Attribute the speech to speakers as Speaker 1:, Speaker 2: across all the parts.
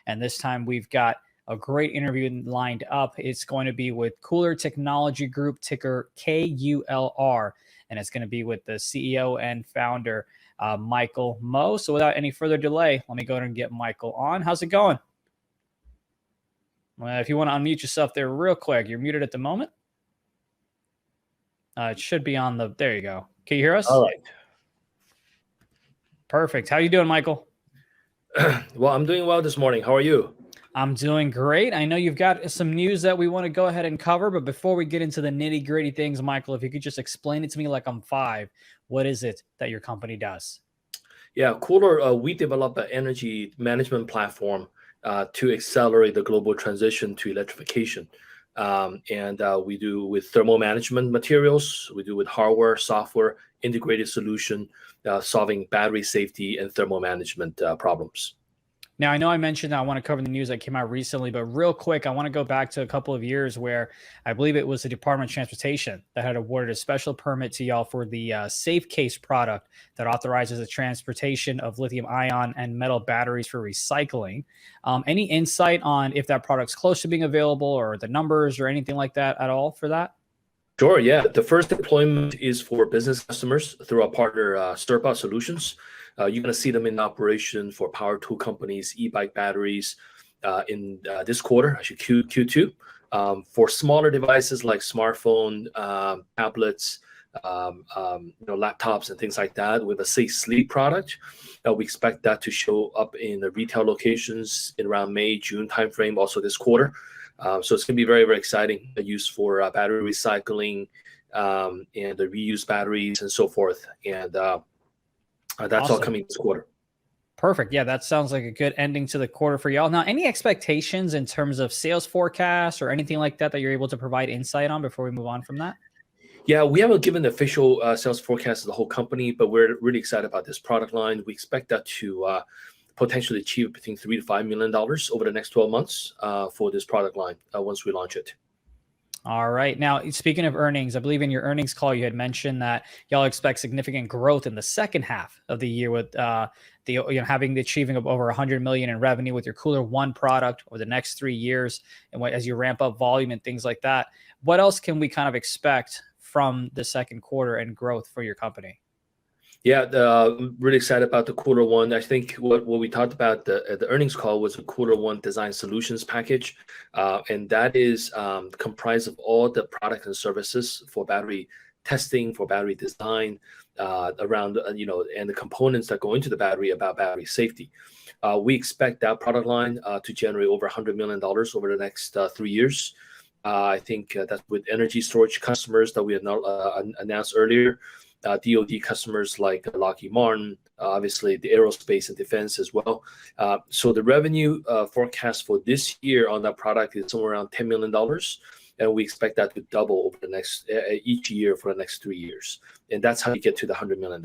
Speaker 1: And this time we've got a great interview lined up. It's going to be with KULR Technology Group, ticker KULR, and it's going to be with the CEO and founder, Michael Mo. So without any further delay, let me go ahead and get Michael on. How's it going? If you want to unmute yourself there real quick, you're muted at the moment. It should be on the, there you go. Can you hear us?
Speaker 2: All right.
Speaker 1: Perfect. How you doing, Michael?
Speaker 2: Well, I'm doing well this morning. How are you?
Speaker 1: I'm doing great. I know you've got some news that we want to go ahead and cover, but before we get into the nitty gritty things, Michael, if you could just explain it to me like I'm five, what is it that your company does?
Speaker 2: Yeah, KULR, we develop an energy management platform to accelerate the global transition to electrification. We do with thermal management materials, we do with hardware, software, integrated solution, solving battery safety and thermal management problems.
Speaker 1: Now, I know I mentioned that I want to cover the news that came out recently, but real quick, I want to go back to a couple of years where I believe it was the Department of Transportation that had awarded a special permit to y'all for the Safecase product that authorizes the transportation of lithium-ion and metal batteries for recycling. Any insight on if that product's close to being available or the numbers or anything like that at all for that?
Speaker 2: Sure, yeah. The first deployment is for business customers through our partner, Stirpa Solutions. You're going to see them in operation for power tool companies, e-bike batteries in this quarter, actually Q2. For smaller devices like smartphone, tablets, laptops and things like that with a Safe Sleep product, we expect that to show up in the retail locations in around May, June timeframe, also this quarter. So it's going to be very, very exciting, used for battery recycling and the reused batteries and so forth. And that's
Speaker 1: awesome.
Speaker 2: all coming this quarter.
Speaker 1: Perfect. Yeah, that sounds like a good ending to the quarter for y'all. Now, any expectations in terms of sales forecasts or anything like that that you're able to provide insight on before we move on from that?
Speaker 2: Yeah, we haven't given the official sales forecast of the whole company, but we're really excited about this product line. We expect that to potentially achieve between $3 to $5 million over the next 12 months for this product line once we launch it.
Speaker 1: All right. Now, speaking of earnings, I believe in your earnings call, you had mentioned that y'all expect significant growth in the second half of the year with having the achieving of over 100 million in revenue with your KULR One product over the next 3 years. And as you ramp up volume and things like that, what else can we kind of expect from the second quarter and growth for your company?
Speaker 2: Yeah, I'm really excited about the KULR One. I think what we talked about at the earnings call was a KULR One Design Solutions package, and that is comprised of all the products and services for battery testing, for battery design, around and the components that go into the battery about battery safety. We expect that product line to generate over $100 million over the next 3 years. I think that's with energy storage customers that we had announced earlier. DoD customers like Lockheed Martin, obviously the aerospace and defense as well. So the revenue forecast for this year on that product is somewhere around $10 million. And we expect that to double over the next each year for the next 3 years. And that's how you get to the $100 million.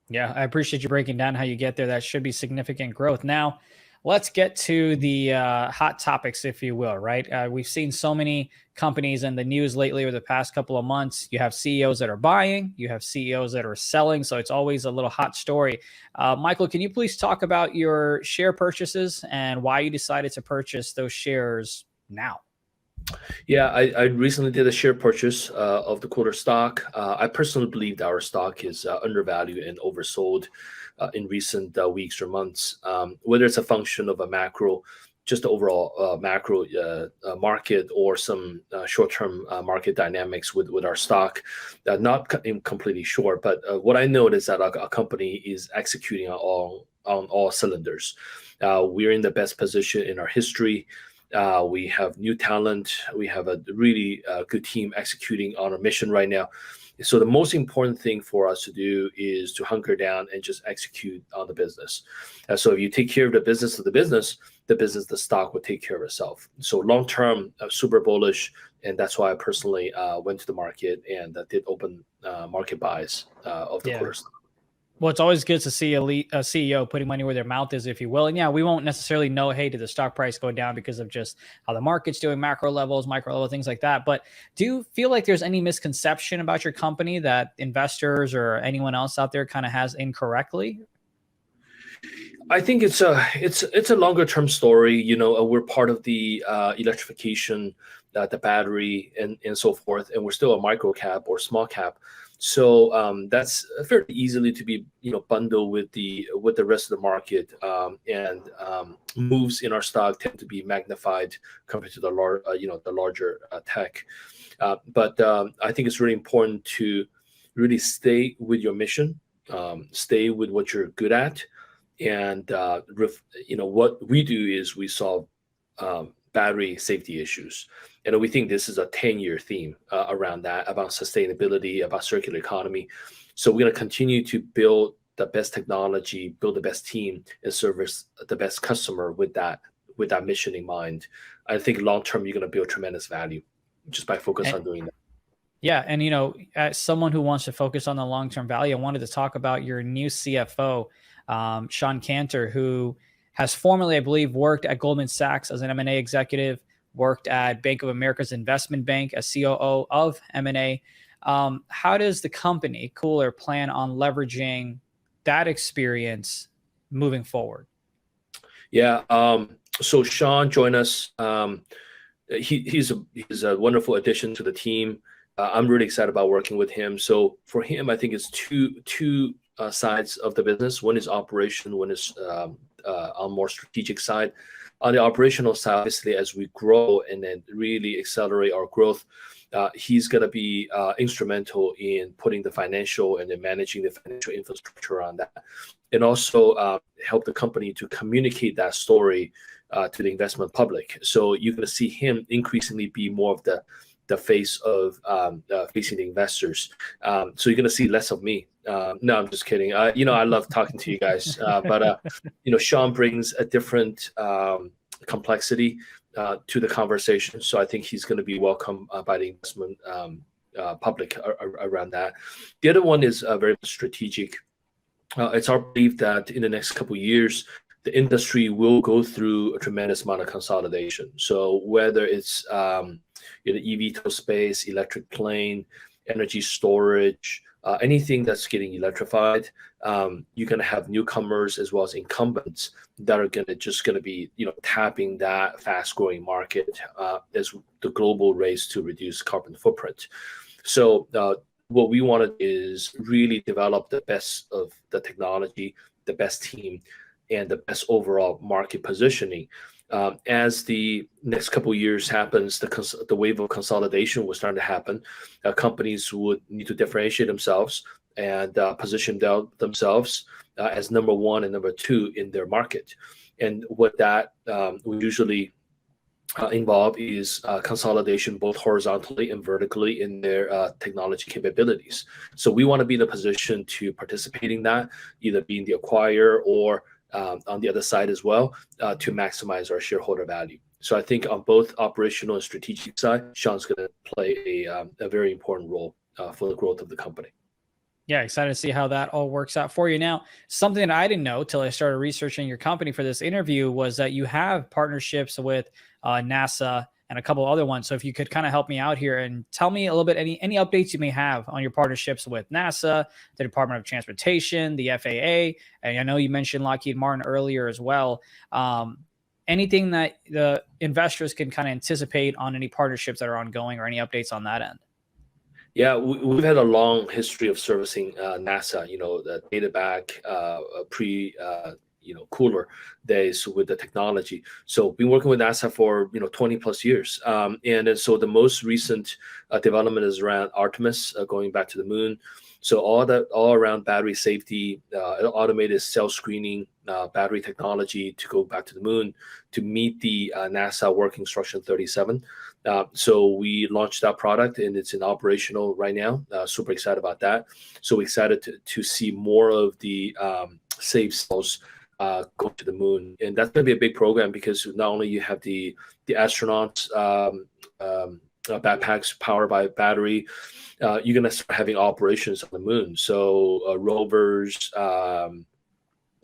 Speaker 1: Yeah, I appreciate you breaking down how you get there. That should be significant growth. Now, let's get to the hot topics, if you will, right? We've seen so many companies in the news lately over the past couple of months. You have CEOs that are buying, you have CEOs that are selling, so it's always a little hot story. Michael, can you please talk about your share purchases and why you decided to purchase those shares now?
Speaker 2: Yeah, I recently did a share purchase of the KULR stock. I personally believe that our stock is undervalued and oversold in recent weeks or months, whether it's a function of a macro, just the overall macro market, or some short-term market dynamics with our stock. Not completely sure, but what I know is that our company is executing on all cylinders. We're in the best position in our history. We have new talent. We have a really good team executing on our mission right now. So the most important thing for us to do is to hunker down and just execute on the business. So if you take care of the business, the stock will take care of itself. So long term, super bullish, and that's why I personally went to the market and did open market buys of the KULR stock.
Speaker 1: Well, it's always good to see a CEO putting money where their mouth is, if you will. And yeah, we won't necessarily know, hey, did the stock price go down because of just how the market's doing, macro levels, micro level, things like that. But do you feel like there's any misconception about your company that investors or anyone else out there kind of has incorrectly?
Speaker 2: I think it's a longer term story. We're part of the electrification, the battery, and so forth, and we're still a micro cap or small cap. So that's fairly easily to be bundled with the rest of the market, and moves in our stock tend to be magnified compared to the larger tech. But I think it's really important to really stay with your mission, stay with what you're good at, and what we do is we solve battery safety issues, and we think this is a 10-year theme around that, about sustainability, about circular economy. So we're going to continue to build the best technology, build the best team, and service the best customer with that mission in mind. I think long term you're going to build tremendous value just by focus on doing that.
Speaker 1: Yeah, and as someone who wants to focus on the long-term value, I wanted to talk about your new CFO, Sean Cantor, who has formerly, I believe, worked at Goldman Sachs as an M&A executive, worked at Bank of America's investment bank as COO of M&A. How does the company KULR plan on leveraging that experience moving forward?
Speaker 2: Yeah, so Sean joined us. He's a wonderful addition to the team. I'm really excited about working with him. So for him, I think it's two sides of the business. One is operation, one is on more strategic side. On the operational side, obviously, as we grow and then really accelerate our growth, he's going to be instrumental in putting the financial and then managing the financial infrastructure on that, and also help the company to communicate that story to the investment public. So you're going to see him increasingly be more of the face of facing the investors. So you're going to see less of me. No, I'm just kidding. I love talking to you guys, but Sean brings a different complexity to the conversation. So I think he's going to be welcome by the investment public around that. The other one is very strategic. It's our belief that in the next couple of years, the industry will go through a tremendous amount of consolidation. So whether it's the eVTOL space, electric plane, energy storage, anything that's getting electrified, you're going to have newcomers as well as incumbents that are going to be tapping that fast growing market as the global race to reduce carbon footprint. So what we want to do is really develop the best of the technology, the best team, and the best overall market positioning. As the next couple of years happens, the wave of consolidation will start to happen. Companies would need to differentiate themselves and position themselves as number one and number two in their market. And what that will usually involve is consolidation both horizontally and vertically in their technology capabilities. So we want to be in a position to participate in that, either being the acquirer or on the other side as well, to maximize our shareholder value. So I think on both operational and strategic side, Sean's going to play a very important role for the growth of the company.
Speaker 1: Yeah, excited to see how that all works out for you. Now, something that I didn't know till I started researching your company for this interview was that you have partnerships with NASA and a couple other ones. So if you could kind of help me out here and tell me a little bit, any updates you may have on your partnerships with NASA, the Department of Transportation, the FAA, and I know you mentioned Lockheed Martin earlier as well. Anything that the investors can kind of anticipate on any partnerships that are ongoing or any updates on that end?
Speaker 2: Yeah, we've had a long history of servicing NASA, the data back pre KULR days with the technology. So been working with NASA for 20 plus years, and then so the most recent development is around Artemis, going back to the moon. So all around battery safety, automated cell screening, battery technology to go back to the moon to meet the NASA Work Instruction 37. So we launched that product and it's in operational right now. Super excited about that. So excited to see more of the safe cells go to the moon, and that's going to be a big program because not only you have the astronauts backpacks powered by battery, you're going to start having operations on the moon. So rovers, a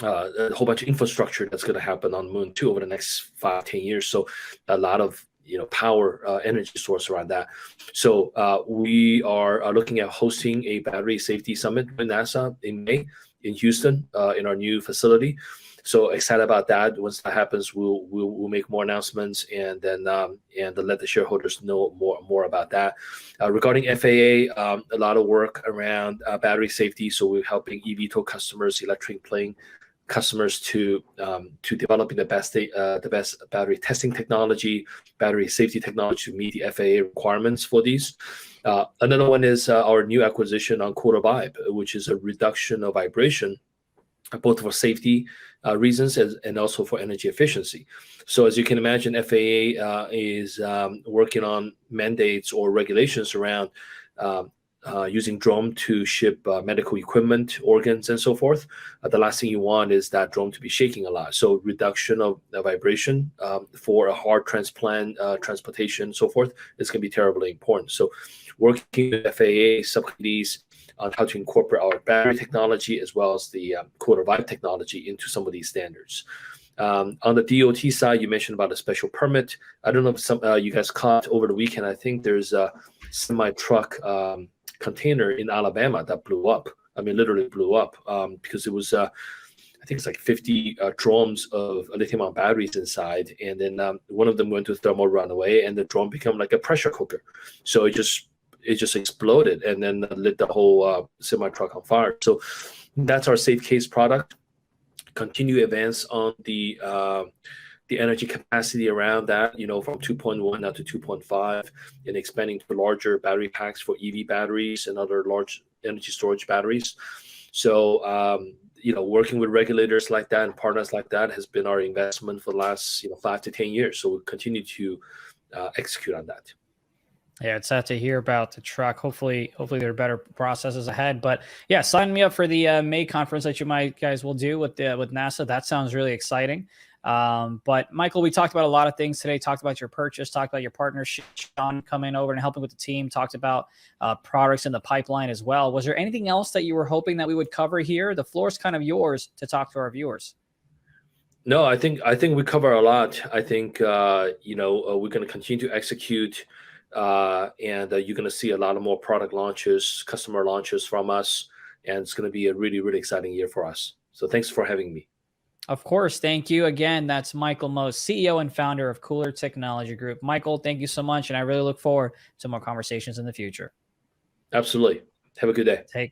Speaker 2: whole bunch of infrastructure that's going to happen on the moon too over the next 5-10 years. So a lot of power energy source around that. So we are looking at hosting a battery safety summit with NASA in May in Houston in our new facility. So excited about that. Once that happens, we'll make more announcements and then let the shareholders know more about that. Regarding FAA, a lot of work around battery safety. So we're helping eVTOL customers, electric plane customers to developing the best battery testing technology, battery safety technology to meet the FAA requirements for these. Another one is our new acquisition on KULR Vibe, which is a reduction of vibration, both for safety reasons and also for energy efficiency. So as you can imagine, FAA is working on mandates or regulations around using drone to ship medical equipment, organs, and so forth. The last thing you want is that drone to be shaking a lot. So reduction of the vibration for a heart transplant, transportation, so forth, is going to be terribly important. So working with FAA subcommittees on how to incorporate our battery technology as well as the KULR Vibe technology into some of these standards. On the DOT side, you mentioned about a special permit. I don't know if some you guys caught over the weekend. I think there's a semi-truck container in Alabama that blew up. I mean, literally blew up because it was, I think it's like 50 drums of lithium-ion batteries inside. And then one of them went to thermal runaway and the drum became like a pressure cooker. So it just exploded and then lit the whole semi-truck on fire. So that's our Safecase product. Continue to advance on the energy capacity around that, from 2.1 now to 2.5, and expanding to larger battery packs for EV batteries and other large energy storage batteries. So, working with regulators like that and partners like that has been our investment for the last 5 to 10 years. So we'll continue to execute on that.
Speaker 1: Yeah, it's sad to hear about the truck. Hopefully there are better processes ahead. But yeah, sign me up for the May conference that you guys will do with NASA. That sounds really exciting. But Michael, we talked about a lot of things today. Talked about your purchase. Talked about your partnership. Sean coming over and helping with the team. Talked about products in the pipeline as well. Was there anything else that you were hoping that we would cover here? The floor is kind of yours to talk to our viewers.
Speaker 2: No, I think we cover a lot. I think we're going to continue to execute. And you're going to see a lot of more product launches, customer launches from us, and it's going to be a really, really exciting year for us. So thanks for having me.
Speaker 1: Of course. Thank you. Again, that's Michael Mo, CEO and founder of KULR Technology Group. Michael, thank you so much, and I really look forward to more conversations in the future.
Speaker 2: Absolutely. Have a good day.